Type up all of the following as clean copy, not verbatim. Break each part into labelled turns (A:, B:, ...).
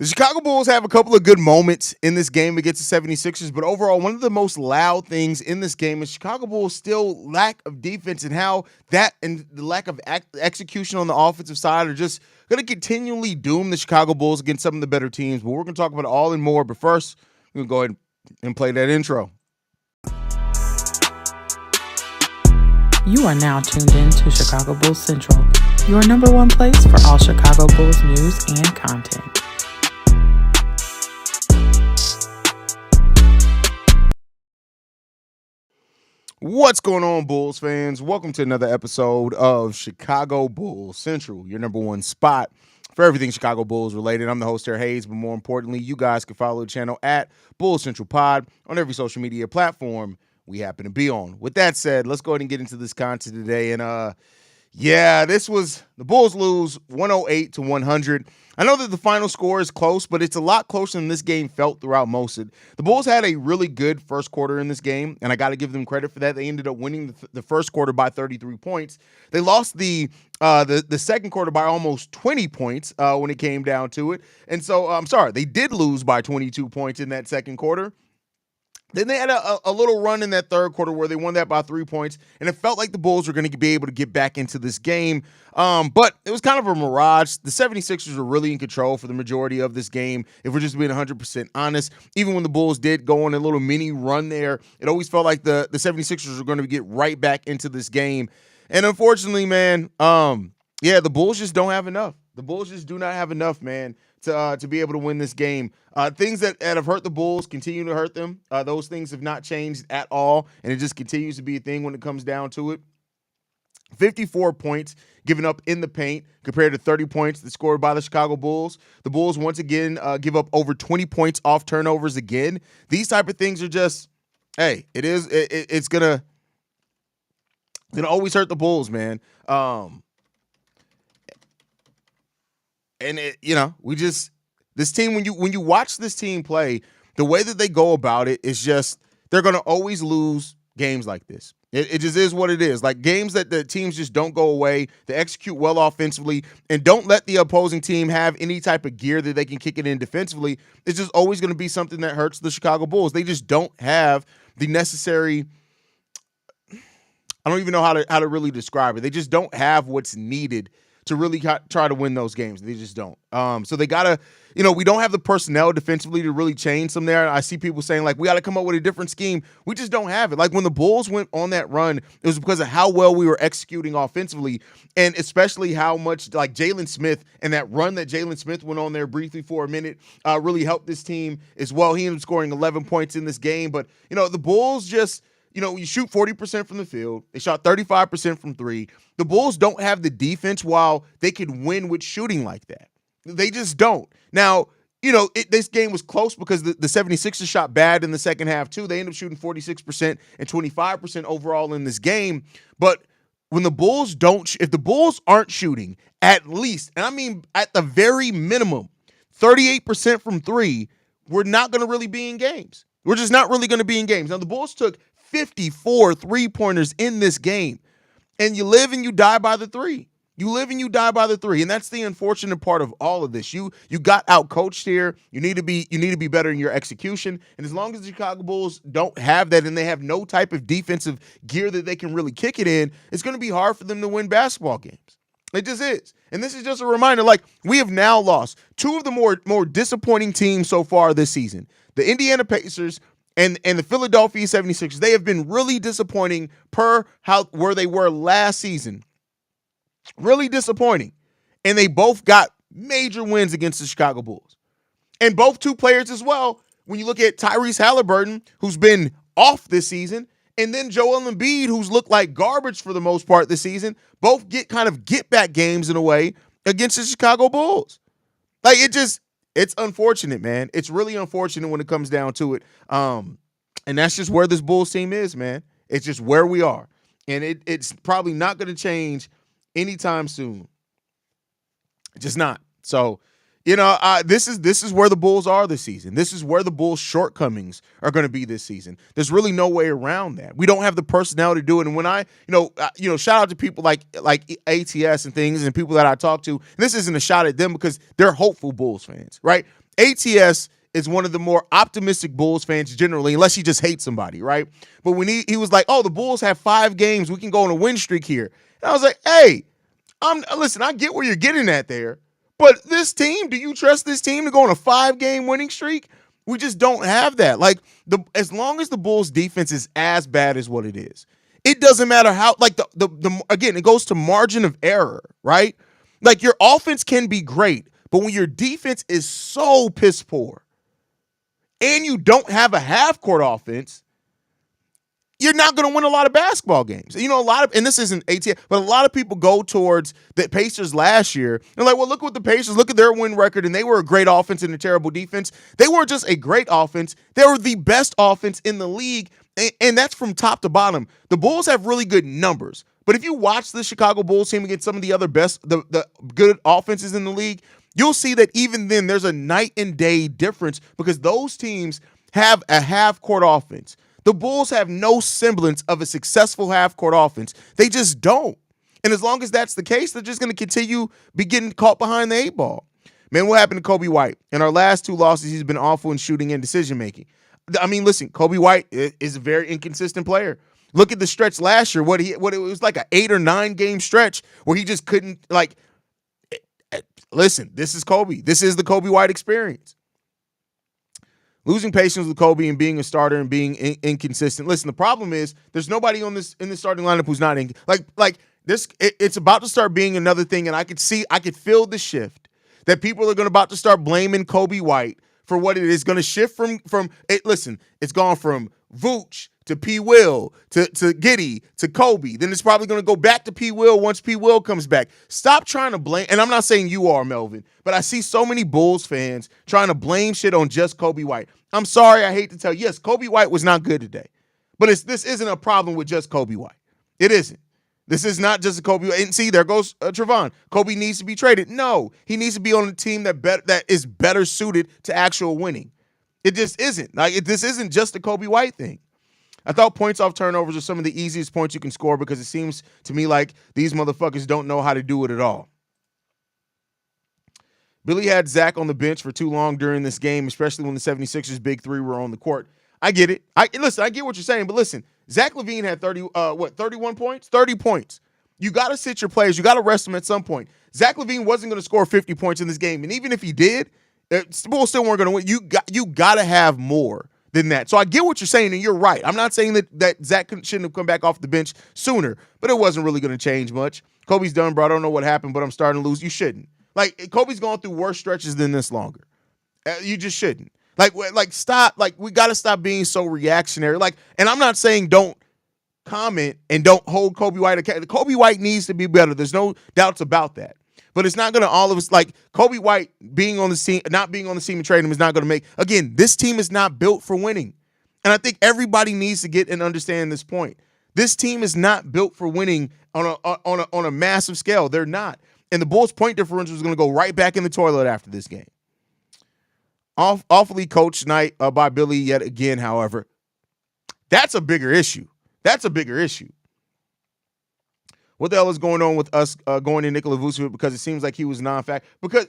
A: The Chicago Bulls have a couple of good moments in this game against the 76ers, but overall, one of the most loud things in this game is Chicago Bulls still lack of defense, and how that and the lack of execution on the offensive side are just going to continually doom the Chicago Bulls against some of the better teams. But we're going to talk about it all and more. But first, we're going to go ahead and play that intro.
B: You are now tuned in to Chicago Bulls Central, your number one place for all Chicago Bulls news and content.
A: What's going on, Bulls fans? Welcome to another episode of Chicago Bulls Central, your number one spot for everything Chicago Bulls related. I'm the host here, Haize, but more importantly, you guys can follow the channel at Bulls Central Pod on every social media platform we happen to be on. With that said, let's go ahead and get into this content today. And this was the Bulls lose 108-100. I know that the final score is close, but it's a lot closer than this game felt throughout most of it. The Bulls had a really good first quarter in this game, and I got to give them credit for that. They ended up winning the first quarter by 33 points. They lost the second quarter by almost 20 points when it came down to it. And so, they did lose by 22 points in that second quarter. Then they had a little run in that third quarter where they won that by 3 points, and it felt like the Bulls were going to be able to get back into this game. But it was kind of a mirage. The 76ers were really in control for the majority of this game, if we're just being 100% honest. Even when the Bulls did go on a little mini run there, it always felt like the 76ers were going to get right back into this game. And unfortunately, man, the Bulls just don't have enough. The Bulls just do not have enough, man, to be able to win this game. Things that have hurt the Bulls continue to hurt them. Those things have not changed at all, and it just continues to be a thing when it comes down to it. 54 points given up in the paint compared to 30 points that scored by the Chicago Bulls. The Bulls, once again, give up over 20 points off turnovers again. These type of things are just, it's gonna always hurt the Bulls, man. And this team, when you watch this team play, the way that they go about it is just, they're going to always lose games like this. It just is what it is. Like games that the teams just don't go away. They execute well offensively and don't let the opposing team have any type of gear that they can kick it in defensively. It's just always going to be something that hurts the Chicago Bulls. They just don't have the necessary, I don't even know how to really describe it. They just don't have what's needed to really try to win those games. They just don't. So they got to, we don't have the personnel defensively to really change them there. I see people saying, like, we got to come up with a different scheme. We just don't have it. Like, when the Bulls went on that run, it was because of how well we were executing offensively, and especially how much, like, Jalen Smith and that run that Jalen Smith went on there briefly for a minute really helped this team as well. He ended up scoring 11 points in this game. But, the Bulls just, you shoot 40% from the field. They shot 35% from three. The Bulls don't have the defense while they could win with shooting like that. They just don't. Now, this game was close because the 76ers shot bad in the second half too. They ended up shooting 46% and 25% overall in this game. But when the Bulls if the Bulls aren't shooting at least, and I mean at the very minimum, 38% from three, we're not going to really be in games. We're just not really going to be in games. Now, the Bulls took 54 three-pointers in this game, and you live and you die by the three. You live and you die by the three, and that's the unfortunate part of all of this. You got out-coached here. You need to be better in your execution, and as long as the Chicago Bulls don't have that and they have no type of defensive gear that they can really kick it in, it's going to be hard for them to win basketball games. It just is. And this is just a reminder, like, we have now lost two of the more disappointing teams so far this season. The Indiana Pacers and the Philadelphia 76ers, they have been really disappointing where they were last season. Really disappointing. And they both got major wins against the Chicago Bulls. And both two players as well, when you look at Tyrese Halliburton, who's been off this season, and then Joel Embiid, who's looked like garbage for the most part this season, both get back games in a way against the Chicago Bulls. Like, it's unfortunate, man. It's really unfortunate when it comes down to it. And that's just where this Bulls team is, man. It's just where we are. And it's probably not going to change anytime soon. Just not. So, this is where the Bulls are this season. This is where the Bulls' shortcomings are going to be this season. There's really no way around that. We don't have the personnel to do it. And when I, shout out to people like ATS and things and people that I talk to, and this isn't a shot at them because they're hopeful Bulls fans, right? ATS is one of the more optimistic Bulls fans generally, unless he just hates somebody, right? But when he was like, oh, the Bulls have 5 games, we can go on a win streak here. And I was like, hey, listen, I get where you're getting at there, but this team, do you trust this team to go on a 5-game winning streak? We just don't have that. Like, as long as the Bulls defense is as bad as what it is, it doesn't matter how, like, again, it goes to margin of error, right? Like, your offense can be great, but when your defense is so piss poor and you don't have a half-court offense, you're not going to win a lot of basketball games. You know, and this isn't ATS, but a lot of people go towards the Pacers last year. They're like, well, look what the Pacers, look at their win record, and they were a great offense and a terrible defense. They weren't just a great offense. They were the best offense in the league, and that's from top to bottom. The Bulls have really good numbers, but if you watch the Chicago Bulls team against some of the other best, the good offenses in the league, you'll see that even then there's a night and day difference because those teams have a half-court offense. The Bulls have no semblance of a successful half-court offense. They just don't. And as long as that's the case, they're just going to continue be getting caught behind the 8 ball. Man, what happened to Coby White? In our last 2 losses, he's been awful in shooting and decision-making. I mean, listen, Coby White is a very inconsistent player. Look at the stretch last year. What it was like an 8 or 9 game stretch where he just couldn't, like, listen, this is Coby. This is the Coby White experience. Losing patience with Coby and being a starter and being inconsistent. Listen, the problem is there's nobody in the starting lineup who's not like this. It's about to start being another thing, and I could feel the shift that people are about to start blaming Coby White for what it is. Going to shift from it. Listen, it's gone from Vooch to P. Will to Giddey to Coby. Then it's probably going to go back to P. Will once P. Will comes back. Stop trying to blame. And I'm not saying you are, Melvin, but I see so many Bulls fans trying to blame shit on just Coby White. I'm sorry, I hate to tell you. Yes, Coby White was not good today, but this isn't a problem with just Coby White. It isn't. This is not just a Coby. And see, there goes Trevon. Coby needs to be traded. No, he needs to be on a team that is better suited to actual winning. It just isn't. This isn't just a Coby White thing. I thought points off turnovers are some of the easiest points you can score because it seems to me like these motherfuckers don't know how to do it at all. Billy had Zach on the bench for too long during this game, especially when the 76ers big 3 were on the court. I get it. I get what you're saying, but listen, Zach LaVine had 31 points? 30 points. You got to sit your players. You got to rest them at some point. Zach LaVine wasn't going to score 50 points in this game, and even if he did, the Bulls still weren't going to win. You got to have more than that. So I get what you're saying, and you're right. I'm not saying that Zach shouldn't have come back off the bench sooner, but it wasn't really going to change much. Kobe's done, bro. I don't know what happened, but I'm starting to lose. You shouldn't. Like, Kobe's gone through worse stretches than this longer. You just shouldn't. Stop. We got to stop being so reactionary. And I'm not saying don't comment and don't hold Coby White accountable. Coby White needs to be better. There's no doubts about that. But it's not going to all of us, Coby White being on the team, not being on the team and trading him is not going to make, again, this team is not built for winning. And I think everybody needs to get and understand this point. This team is not built for winning on a massive scale. They're not. And the Bulls' point differential is going to go right back in the toilet after this game. Awfully coached night by Billy yet again, however. That's a bigger issue. What the hell is going on with us going to Nikola Vucevic? Because it seems like he was non-factor. Because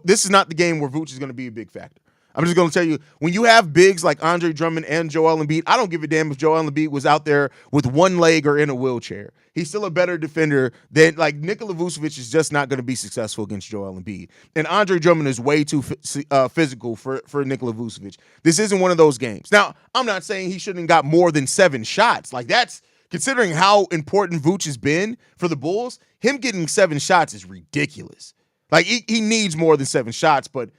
A: this is not the game where Vuce is going to be a big factor. I'm just going to tell you, when you have bigs like Andre Drummond and Joel Embiid, I don't give a damn if Joel Embiid was out there with one leg or in a wheelchair. He's still a better defender than, Nikola Vucevic is just not going to be successful against Joel Embiid. And Andre Drummond is way too physical for Nikola Vucevic. This isn't one of those games. Now, I'm not saying he shouldn't have got more than 7 shots. That's, considering how important Vooch has been for the Bulls, him getting 7 shots is ridiculous. He needs more than 7 shots, but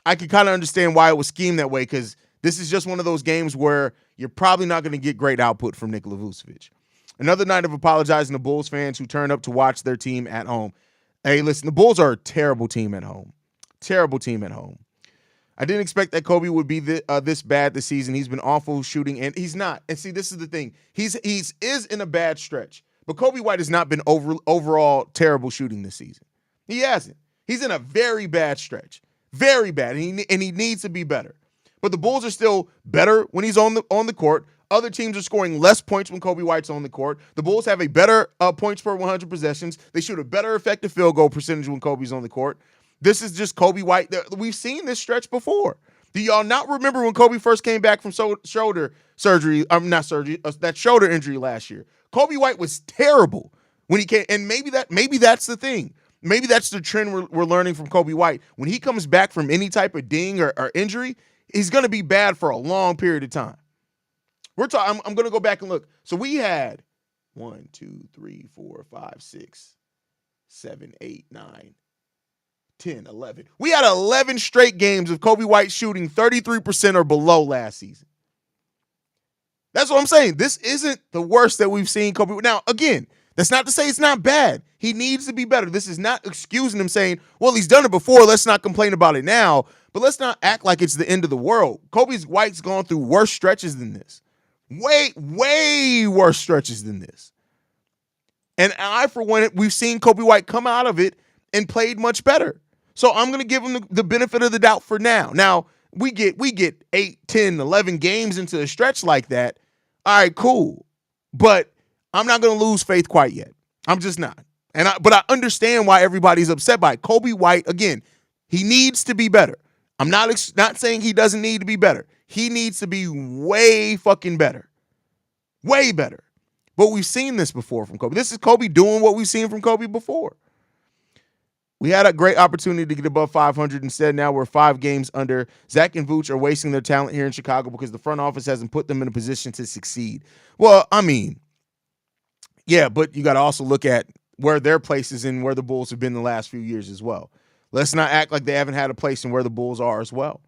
A: I can kind of understand why it was schemed that way, because this is just one of those games where you're probably not going to get great output from Nikola Vucevic. Another night of apologizing to Bulls fans who turned up to watch their team at home. Hey, listen, the Bulls are a terrible team at home. Terrible team at home. I didn't expect that Coby would be this bad this season. He's been awful shooting, and he's not. And see, this is the thing. He's in a bad stretch, but Coby White has not been overall terrible shooting this season. He hasn't. He's in a very bad stretch. Very bad, and he needs to be better. But the Bulls are still better when he's on the court. Other teams are scoring less points when Coby White's on the court. The Bulls have a better points per 100 possessions. They shoot a better effective field goal percentage when Kobe's on the court. This is just Coby White. We've seen this stretch before. Do y'all not remember when Coby first came back from shoulder surgery? Not surgery, that shoulder injury last year. Coby White was terrible when he came, and maybe that's the thing. Maybe that's the trend we're learning from Coby White. When he comes back from any type of ding or injury, he's going to be bad for a long period of time. I'm going to go back and look. So we had 1, 2, 3, 4, 5, 6, 7, 8, 9, 10, 11. We had 11 straight games of Coby White shooting 33% or below last season. That's what I'm saying. This isn't the worst that we've seen Coby. Now, again, that's not to say it's not bad. He needs to be better. This is not excusing him saying, well, he's done it before. Let's not complain about it now. But let's not act like it's the end of the world. Coby White's gone through worse stretches than this. Way worse stretches than this. And for one, we've seen Coby White come out of it and played much better. So I'm going to give him the benefit of the doubt for now. Now, we get 8, 10, 11 games into a stretch like that. All right, cool. But I'm not going to lose faith quite yet. I'm just not. But I understand why everybody's upset by it. Coby White, again, he needs to be better. I'm not saying he doesn't need to be better. He needs to be way fucking better. Way better. But we've seen this before from Coby. This is Coby doing what we've seen from Coby before. We had a great opportunity to get above 500. Instead, now we're 5 games under. Zach and Vooch are wasting their talent here in Chicago because the front office hasn't put them in a position to succeed. Well, I mean, yeah, but you got to also look at where their place is and where the Bulls have been the last few years as well. Let's not act like they haven't had a place in where the Bulls are as well.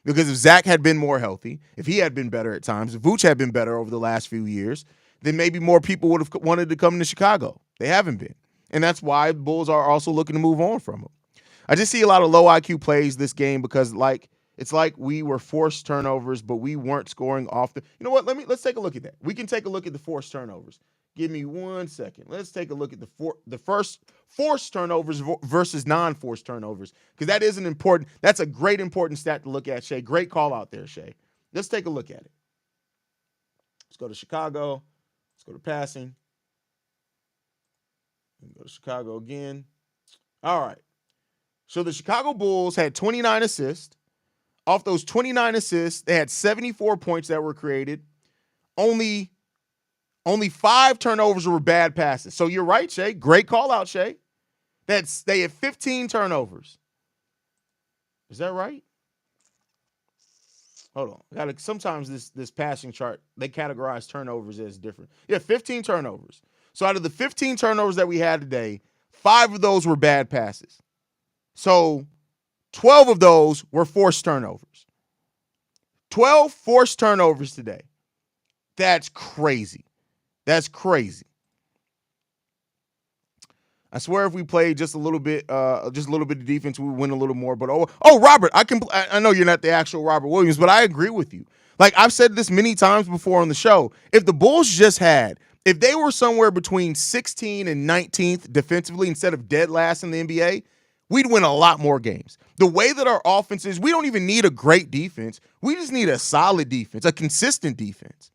A: Because if Zach had been more healthy, if he had been better at times, if Vooch had been better over the last few years, then maybe more people would have wanted to come to Chicago. They haven't been. And that's why the Bulls are also looking to move on from him. I just see a lot of low IQ plays this game because it's like we were forced turnovers, but we weren't scoring off the. You know what? Let's take a look at that. We can take a look at the forced turnovers. Give me 1 second. Let's take a look at the first forced turnovers versus non-forced turnovers, because that's a great important stat to look at, Shay. Great call out there, Shay. Let's take a look at it. Let's go to Chicago. Let's go to passing. Go to Chicago again. All right. So the Chicago Bulls had 29 assists. Off those 29 assists, they had 74 points that were created. Only 5 turnovers were bad passes. So you're right, Shay. Great call out, Shay. They had 15 turnovers. Is that right? Hold on. Sometimes this passing chart, they categorize turnovers as different. Yeah, 15 turnovers. So out of the 15 turnovers that we had today, 5 of those were bad passes. So 12 of those were forced turnovers. 12 forced turnovers today. That's crazy. That's crazy. I swear if we played just a little bit of defense, we would win a little more. But Robert, I know you're not the actual Robert Williams, but I agree with you. Like I've said this many times before on the show, if the Bulls if they were somewhere between 16th and 19th defensively instead of dead last in the NBA, we'd win a lot more games. The way that our offense is, we don't even need a great defense. We just need a solid defense, a consistent defense.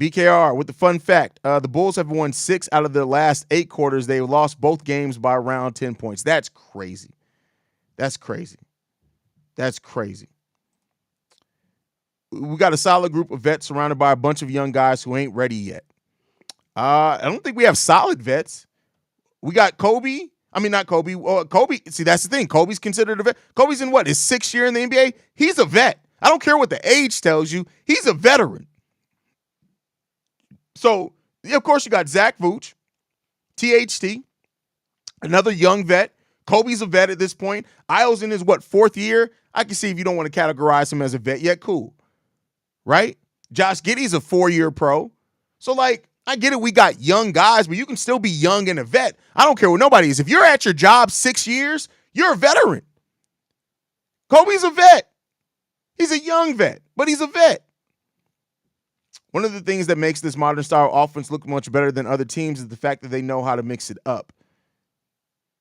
A: BKR with the fun fact, the Bulls have won 6 out of their last 8 quarters. They've lost both games by around 10 points. That's crazy. That's crazy. That's crazy. We got a solid group of vets surrounded by a bunch of young guys who ain't ready yet. I don't think we have solid vets. We got Coby. I mean, not Coby. Coby. See, that's the thing. Coby's considered a vet. Coby's in what? His 6th year in the NBA? He's a vet. I don't care what the age tells you. He's a veteran. So, of course, you got Zach Vooch, THT, another young vet. Coby's a vet at this point. Isles in his, 4th year? I can see if you don't want to categorize him as a vet yet. Cool. Right? Josh Giddey's a 4-year pro. So, I get it. We got young guys, but you can still be young and a vet. I don't care what nobody is. If you're at your job 6 years, you're a veteran. Coby's a vet. He's a young vet, but he's a vet. One of the things that makes this modern style offense look much better than other teams is the fact that they know how to mix it up.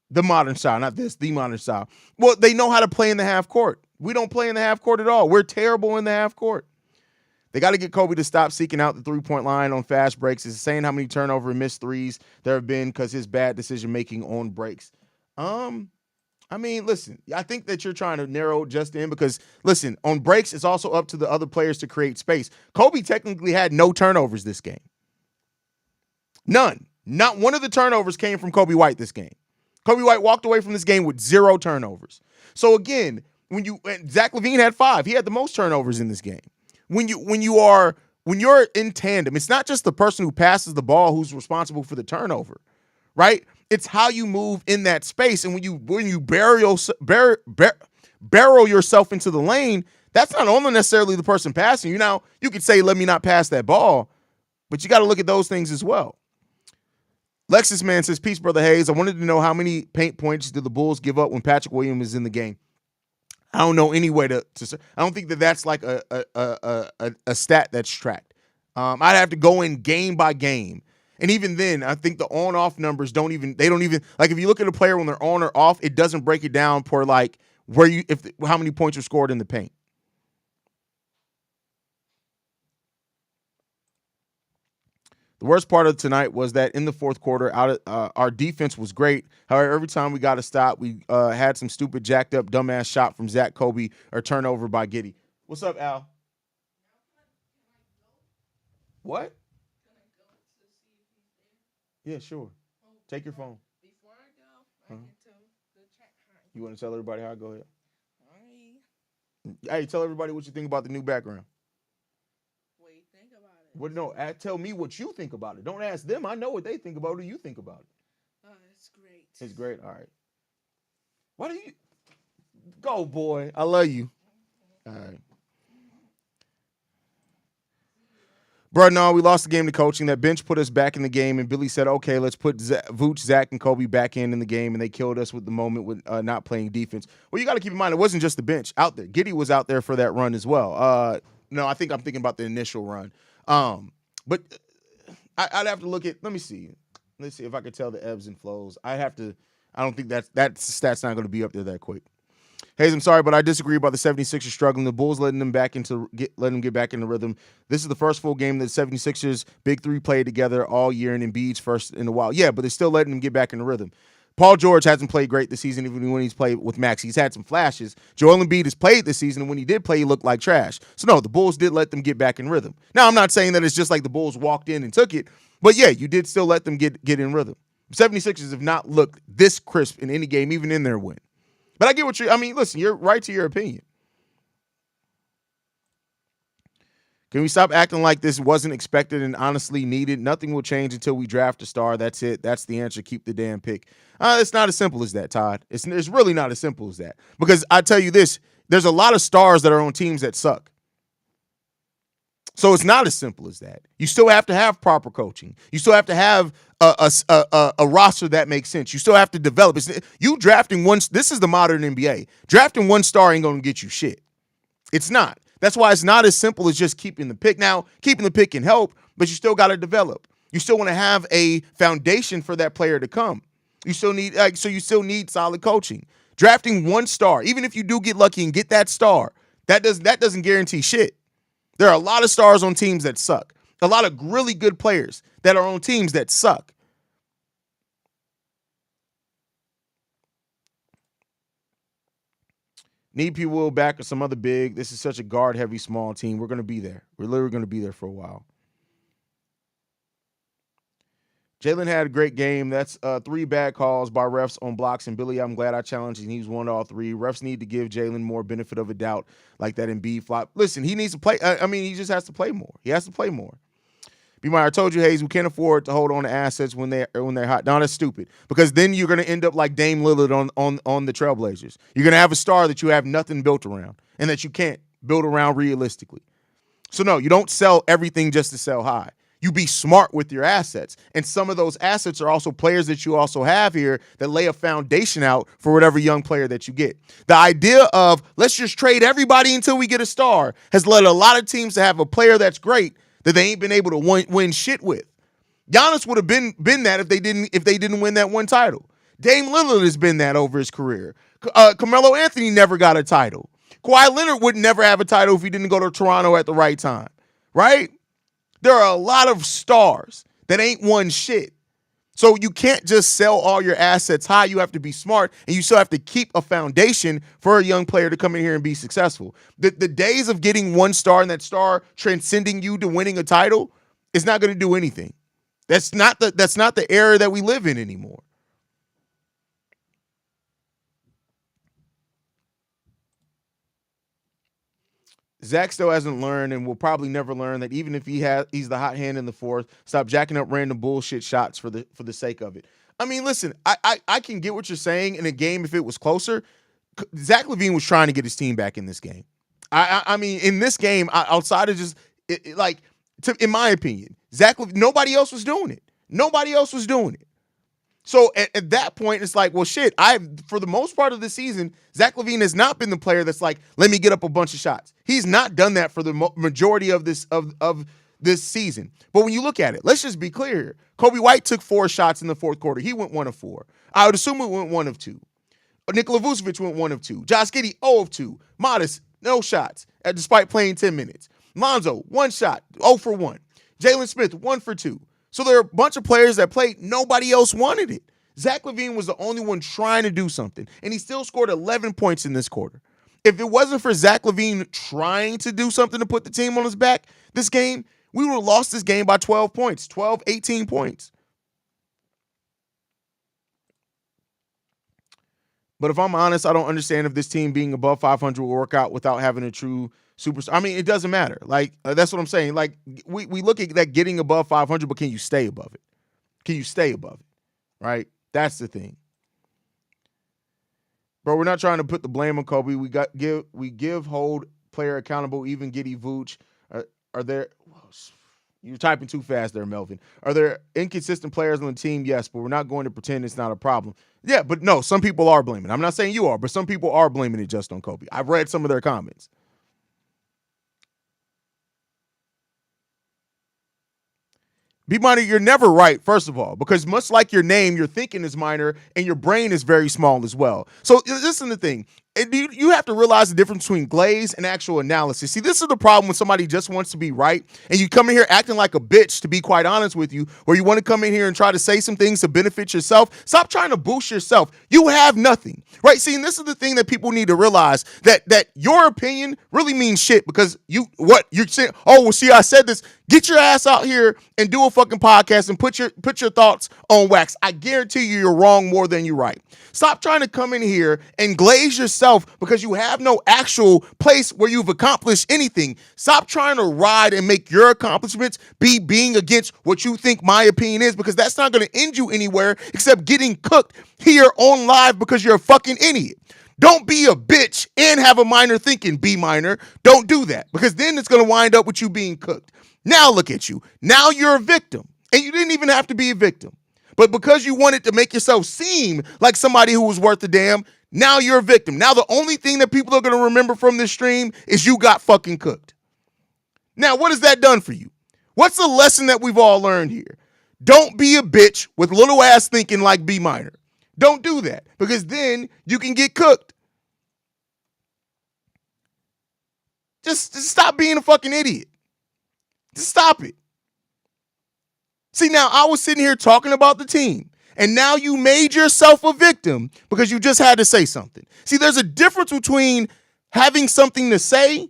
A: The modern style, not this, the modern style. Well, they know how to play in the half court. We don't play in the half court at all. We're terrible in the half court. They got to get Coby to stop seeking out the three-point line on fast breaks. It's insane how many turnover and missed threes there have been because his bad decision-making on breaks. I mean, listen, I think that you're trying to narrow just in because, listen, on breaks, it's also up to the other players to create space. Coby technically had no turnovers this game. None. Not one of the turnovers came from Coby White this game. Coby White walked away from this game with 0 turnovers. So, again, Zach LaVine had 5. He had the most turnovers in this game. When you're in tandem, it's not just the person who passes the ball who's responsible for the turnover, right? It's how you move in that space. And when you barrel yourself into the lane, that's not only necessarily the person passing you. Now, you could say, let me not pass that ball, but you got to look at those things as well. Lexus Man says, peace, Brother Haize. I wanted to know how many paint points did the Bulls give up when Patrick Williams is in the game? I don't know any way to I don't think that's like a stat that's tracked. I'd have to go in game by game. And even then, I think the on-off numbers don't even like if you look at a player when they're on or off, it doesn't break it down per like how many points are scored in the paint. The worst part of tonight was that in the fourth quarter, our defense was great. However, every time we got a stop, we had some stupid, jacked up, dumbass shot from Zach, Coby, or turnover by Giddey. What's up, Al? What? Yeah, sure. Take your phone.
C: Before I go, I can tell the chat hi.
A: You want to tell everybody how? Go ahead.
C: Hi.
A: Hey, tell everybody what you think about the new background.
C: What do you think about it?
A: Well, no, tell me what you think about it. Don't ask them. I know what they think about it. What do you think about it?
C: It's great.
A: It's great. All right. Why do you go, boy? I love you. All right. Bro, no, we lost the game to coaching. That bench put us back in the game, and Billy said, okay, let's put Vooch, Zach, and Coby back in the game, and they killed us with the moment with not playing defense. Well, you got to keep in mind, it wasn't just the bench out there. Giddey was out there for that run as well. No, I think I'm thinking about the initial run. But I'd have to look at, let me see. Let's see if I could tell the ebbs and flows. I don't think that stat's not going to be up there that quick. Haize, I'm sorry, but I disagree about the 76ers struggling. The Bulls letting them get back in the rhythm. This is the first full game that the 76ers big three played together all year, and Embiid's first in a while. Yeah, but they're still letting them get back in the rhythm. Paul George hasn't played great this season, even when he's played with Max. He's had some flashes. Joel Embiid has played this season, and when he did play, he looked like trash. So, no, the Bulls did let them get back in rhythm. Now, I'm not saying that it's just like the Bulls walked in and took it, but, yeah, you did still let them get in rhythm. 76ers have not looked this crisp in any game, even in their win. But I get what listen, you're right to your opinion. Can we stop acting like this wasn't expected and honestly needed? Nothing will change until we draft a star. That's it. That's the answer. Keep the damn pick. It's not as simple as that, Todd. It's really not as simple as that. Because I tell you this, there's a lot of stars that are on teams that suck. So it's not as simple as that. You still have to have proper coaching. You still have to have a roster that makes sense. You still have to develop. You drafting one. This is the modern NBA. Drafting one star ain't going to get you shit. It's not. That's why it's not as simple as just keeping the pick. Now, keeping the pick can help, but you still got to develop. You still want to have a foundation for that player to come. You still need you still need solid coaching. Drafting one star, even if you do get lucky and get that star, that doesn't guarantee shit. There are a lot of stars on teams that suck. A lot of really good players that are on teams that suck. Need P. Will back or some other big. This is such a guard-heavy small team. We're going to be there. We're literally going to be there for a while. Jalen had a great game. That's 3 bad calls by refs on blocks. And Billy, I'm glad I challenged and he's won all 3. Refs need to give Jalen more benefit of a doubt like that Embiid flop. Listen, he needs to play. He just has to play more. He has to play more. B-Meyer, I told you, Haize, we can't afford to hold on to assets when they're hot. No, that's stupid. Because then you're going to end up like Dame Lillard on the Trailblazers. You're going to have a star that you have nothing built around and that you can't build around realistically. So, no, you don't sell everything just to sell high. You be smart with your assets. And some of those assets are also players that you also have here that lay a foundation out for whatever young player that you get. The idea of let's just trade everybody until we get a star has led a lot of teams to have a player that's great that they ain't been able to win shit with. Giannis would have been that if they didn't win that one title. Dame Lillard has been that over his career. Carmelo Anthony never got a title. Kawhi Leonard would never have a title if he didn't go to Toronto at the right time. right? There are a lot of stars that ain't won shit. So you can't just sell all your assets high. You have to be smart, and you still have to keep a foundation for a young player to come in here and be successful. The days of getting one star and that star transcending you to winning a title is not going to do anything. That's not the era that we live in anymore. Zach still hasn't learned and will probably never learn that even if he's the hot hand in the fourth, stop jacking up random bullshit shots for the sake of it. I mean, listen, I can get what you're saying in a game if it was closer. Zach LaVine was trying to get his team back in this game. I mean, in this game, outside of just in my opinion, nobody else was doing it. Nobody else was doing it. So at that point, it's like, well, shit, for the most part of the season, Zach LaVine has not been the player that's like, let me get up a bunch of shots. He's not done that for the majority of this season. But when you look at it, let's just be clear here. Coby White took 4 shots in the fourth quarter. He went 1 of 4. I would assume it went 1 of 2. Nikola Vucevic went 1 of 2. Josh Giddey, 0 of 2. Modest, no shots, despite playing 10 minutes. Lonzo, 1 shot, 0 for 1. Jalen Smith, 1 for 2. So there are a bunch of players that played. Nobody else wanted it. Zach LaVine was the only one trying to do something, and he still scored 11 points in this quarter. If it wasn't for Zach LaVine trying to do something to put the team on his back this game, we would have lost this game by 12 points, 12, 18 points. But if I'm honest, I don't understand if this team being above 500 will work out without having a true superstar. I mean, it doesn't matter. Like, that's what I'm saying. Like, we look at that getting above 500, but can you stay above it? Can you stay above it? Right? That's the thing. Bro, we're not trying to put the blame on Coby. We hold player accountable, even Giddey Vooch. Are there you're typing too fast there, Melvin. Are there inconsistent players on the team? Yes, but we're not going to pretend it's not a problem. Yeah, but no, some people are blaming. I'm not saying you are, but some people are blaming it just on Coby. I've read some of their comments. B minor, you're never right, first of all, because much like your name, your thinking is minor and your brain is very small as well. So listen to the thing. You have to realize the difference between glaze and actual analysis. See, this is the problem when somebody just wants to be right and you come in here acting like a bitch, to be quite honest with you, or you want to come in here and try to say some things to benefit yourself. Stop trying to boost yourself. You have nothing, right? See, and this is the thing that people need to realize, that your opinion really means shit, because you're saying, oh, well, see, I said this. Get your ass out here and do a fucking podcast and put your thoughts on wax. I guarantee you're wrong more than you're right. Stop trying to come in here and glaze yourself because you have no actual place where you've accomplished anything. Stop trying to ride and make your accomplishments be being against what you think my opinion is, because that's not going to end you anywhere except getting cooked here on live because you're a fucking idiot. Don't be a bitch and have a minor thinking, B minor. Don't do that, because then it's going to wind up with you being cooked. Now look at you. Now you're a victim, and you didn't even have to be a victim. But because you wanted to make yourself seem like somebody who was worth a damn, now you're a victim. Now the only thing that people are going to remember from this stream is you got fucking cooked. Now, what has that done for you? What's the lesson that we've all learned here? Don't be a bitch with little ass thinking like B minor. Don't do that, because then you can get cooked. Just stop being a fucking idiot. Just stop it. See, now I was sitting here talking about the team, and now you made yourself a victim because you just had to say something. See, there's a difference between having something to say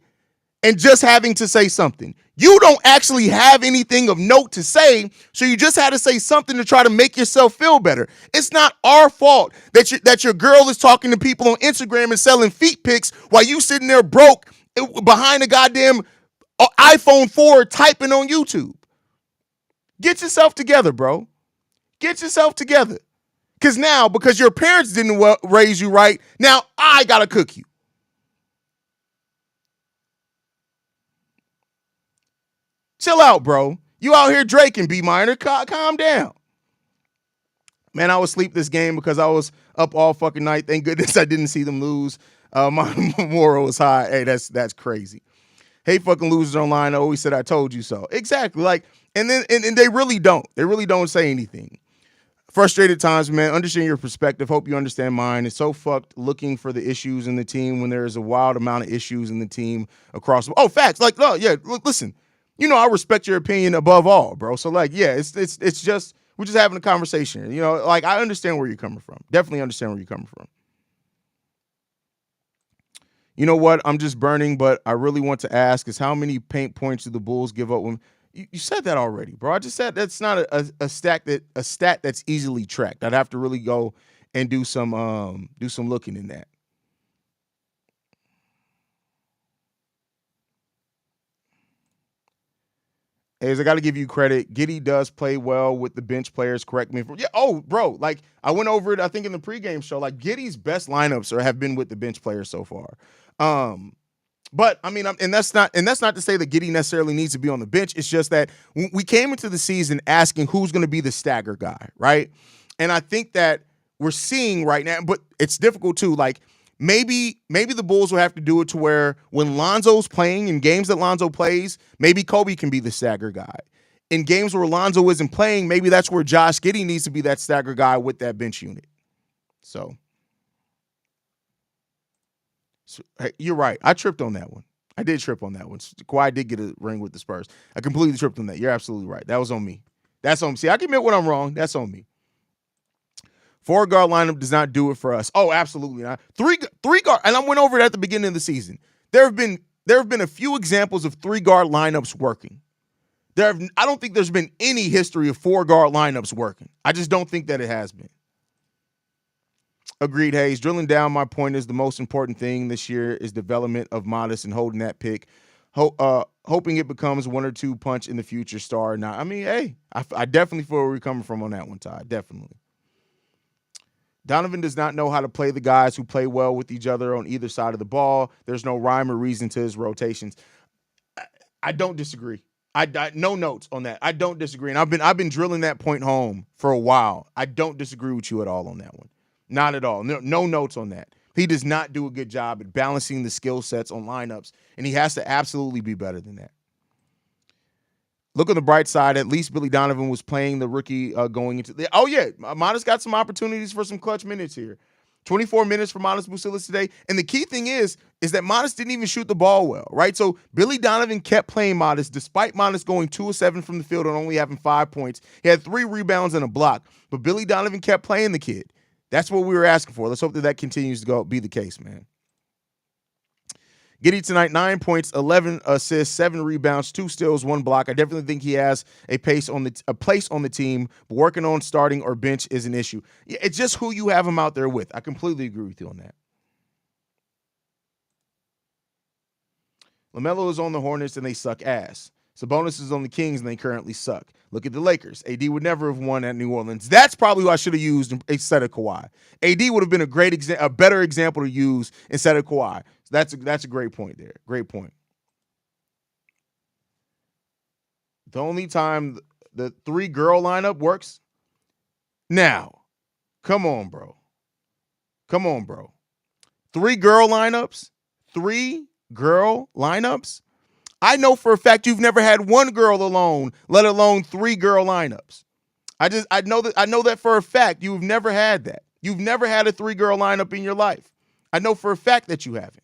A: and just having to say something. You don't actually have anything of note to say, so you just had to say something to try to make yourself feel better. It's not our fault that your girl is talking to people on Instagram and selling feet pics while you sitting there broke behind a goddamn iPhone 4 typing on YouTube. Get yourself together, bro. Get yourself together. Because your parents didn't raise you right, now I gotta cook you. Chill out, bro. You out here draking, B minor. Calm down. Man, I was asleep this game because I was up all fucking night. Thank goodness I didn't see them lose. My moral was high. Hey, that's crazy. Hey, fucking losers online always said I told you so. Exactly. Like, and they really don't. They really don't say anything. Frustrated times, man. Understand your perspective. Hope you understand mine. It's so fucked looking for the issues in the team when there is a wild amount of issues in the team across. Oh, facts. Like, oh, yeah, listen. I respect your opinion above all, bro. So like, yeah, it's just we're just having a conversation. Like I understand where you're coming from. Definitely understand where you're coming from. You know what? I'm just burning, but I really want to ask is how many paint points do the Bulls give up when you said that already, bro? I just said that's not a stat that's easily tracked. I'd have to really go and do some looking in that. Is I got to give you credit. Giddey does play well with the bench players. Correct me if yeah. Oh, bro, like I went over it. I think in the pregame show, like Giddey's best lineups have been with the bench players so far. But I mean, and that's not to say that Giddey necessarily needs to be on the bench. It's just that we came into the season asking who's going to be the stagger guy, right? And I think that we're seeing right now, but it's difficult too. Like maybe the Bulls will have to do it to where when Lonzo's playing in games that Lonzo plays, maybe Coby can be the stagger guy. In games where Lonzo isn't playing, maybe that's where Josh Giddey needs to be that stagger guy with that bench unit. So hey, you're right. I tripped on that one. I did trip on that one. Kawhi did get a ring with the Spurs. I completely tripped on that. You're absolutely right. That was on me. That's on me. See, I can admit when I'm wrong. That's on me. 4-guard lineup does not do it for us. Oh, absolutely not. Three guard, and I went over it at the beginning of the season. There have been a few examples of 3-guard lineups working. I don't think there's been any history of 4-guard lineups working. I just don't think that it has been. Agreed, Haize. Drilling down, my point is the most important thing this year is development of Modest and holding that pick. Hoping it becomes 1 or 2 punch in the future star. Now, I mean, hey, I definitely feel where we're coming from on that one, Todd. Definitely. Donovan does not know how to play the guys who play well with each other on either side of the ball. There's no rhyme or reason to his rotations. I don't disagree. I no notes on that. I don't disagree. And I've been drilling that point home for a while. I don't disagree with you at all on that one. Not at all. No notes on that. He does not do a good job at balancing the skill sets on lineups, and he has to absolutely be better than that. Look on the bright side. At least Billy Donovan was playing the rookie going into the. Oh, yeah. Modest got some opportunities for some clutch minutes here. 24 minutes for Modest Bucilis today. And the key thing is that Modest didn't even shoot the ball well, right? So Billy Donovan kept playing Modest despite Modest going 2 of 7 from the field and only having 5 points. He had 3 rebounds and a block. But Billy Donovan kept playing the kid. That's what we were asking for. Let's hope that continues to be the case, man. Giddey tonight, 9 points, 11 assists, 7 rebounds, 2 steals, 1 block. I definitely think he has a place on the team, but working on starting or bench is an issue. Yeah, it's just who you have him out there with. I completely agree with you on that. LaMelo is on the Hornets and they suck ass. Sabonis is on the Kings and they currently suck. Look at the Lakers. AD would never have won at New Orleans. That's probably who I should have used instead of Kawhi. AD would have been a better example to use instead of Kawhi. So that's a great point there. Great point. The only time the 3-girl lineup works now. Come on, bro. 3-girl lineups. 3-girl lineups. I know for a fact you've never had 1 girl alone, let alone 3-girl lineups. I know that for a fact. You've never had that. You've never had a 3-girl lineup in your life. I know for a fact that you haven't.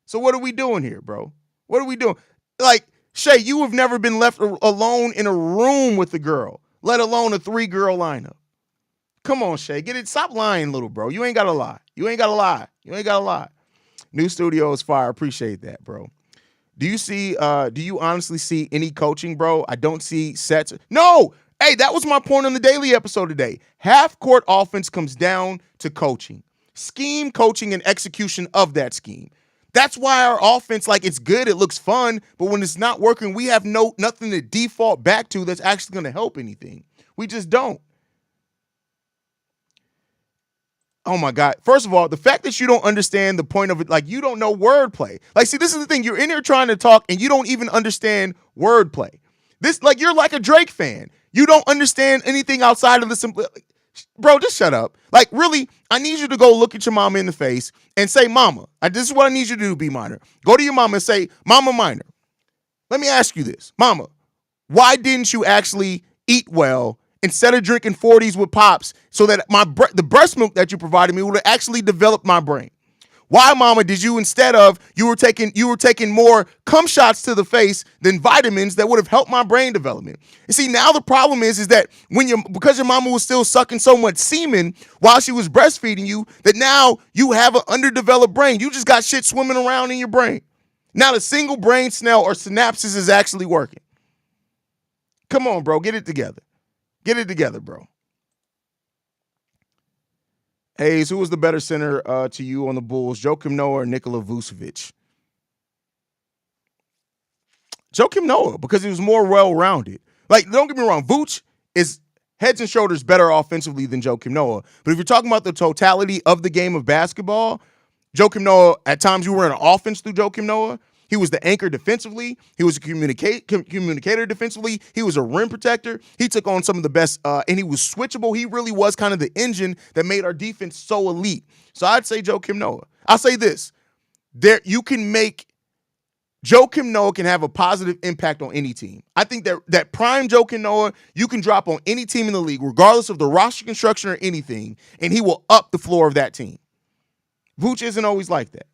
A: So what are we doing here, bro? What are we doing? Like, Shay, you have never been left alone in a room with a girl, let alone a 3-girl lineup. Come on, Shay, get it. Stop lying, little bro. You ain't got to lie. You ain't got to lie. New studio is fire. Appreciate that, bro. Do you honestly see any coaching, bro? I don't see sets. No. Hey, that was my point on the daily episode today. Half-court offense comes down to coaching. Scheme, coaching, and execution of that scheme. That's why our offense, like, it's good, it looks fun, but when it's not working, we have nothing to default back to that's actually going to help anything. We just don't. Oh, my God. First of all, the fact that you don't understand the point of it, like, you don't know wordplay. Like, see, this is the thing. You're in here trying to talk, and you don't even understand wordplay. You're like a Drake fan. You don't understand anything outside of the simple. Bro, just shut up. Like, really, I need you to go look at your mama in the face and say, Mama, this is what I need you to do, B Minor. Go to your mama and say, Mama Minor, let me ask you this. Mama, why didn't you actually eat well instead of drinking 40s with Pops so that the breast milk that you provided me would have actually developed my brain? Why, mama, did you instead of you were taking more cum shots to the face than vitamins that would have helped my brain development? And see, now the problem is that because your mama was still sucking so much semen while she was breastfeeding you, that now you have an underdeveloped brain. You just got shit swimming around in your brain. Not a single brain cell or synapses is actually working. Come on, bro, get it together. Get it together, bro. Haize, who was the better center to you on the Bulls, Joakim Noah or Nikola Vucevic? Joakim Noah, because he was more well-rounded. Like, don't get me wrong, Vooch is heads and shoulders better offensively than Joakim Noah. But if you're talking about the totality of the game of basketball, Joakim Noah, at times you were in an offense through Joakim Noah. He was the anchor defensively. He was a communicator defensively. He was a rim protector. He took on some of the best, and he was switchable. He really was kind of the engine that made our defense so elite. So I'd say Joakim Noah. I'll say this. Joakim Noah can have a positive impact on any team. I think that prime Joakim Noah, you can drop on any team in the league, regardless of the roster construction or anything, and he will up the floor of that team. Vooch isn't always like that.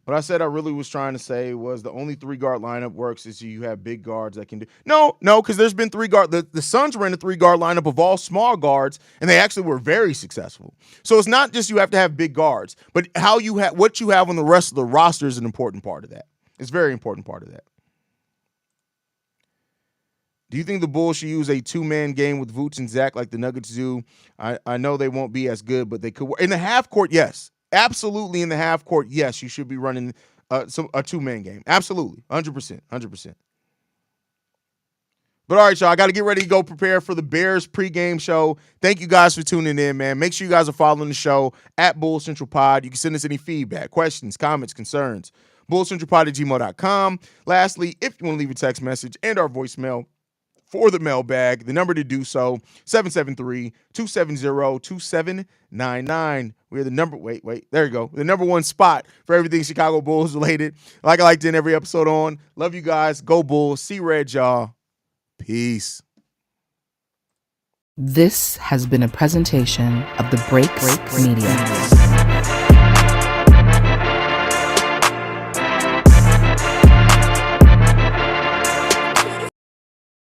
A: What I said I really was trying to say was the only 3-guard lineup works is you have big guards that can do. No, because there's been 3-guard. The Suns were in a 3-guard lineup of all small guards, and they actually were very successful. So it's not just you have to have big guards, but what you have on the rest of the roster is an important part of that. It's a very important part of that. Do you think the Bulls should use a 2-man game with Vooch and Zach like the Nuggets do? I know they won't be as good, but they could work. In the half court, yes. Absolutely, in the half court, yes, you should be running a 2-man game. Absolutely, 100%, 100%. But all right, y'all, I got to get ready to go prepare for the Bears pregame show. Thank you guys for tuning in, man. Make sure you guys are following the show at Bull Central Pod. You can send us any feedback, questions, comments, concerns. BullCentralPod@gmail.com. Lastly, if you want to leave a text message and our voicemail for the mailbag, the number to do so, 773-270-2799. We're the number, there you go. The number one spot for everything Chicago Bulls related. Like I like to end every episode on. Love you guys. Go Bulls. See red, y'all. Peace.
B: This has been a presentation of the Break Media.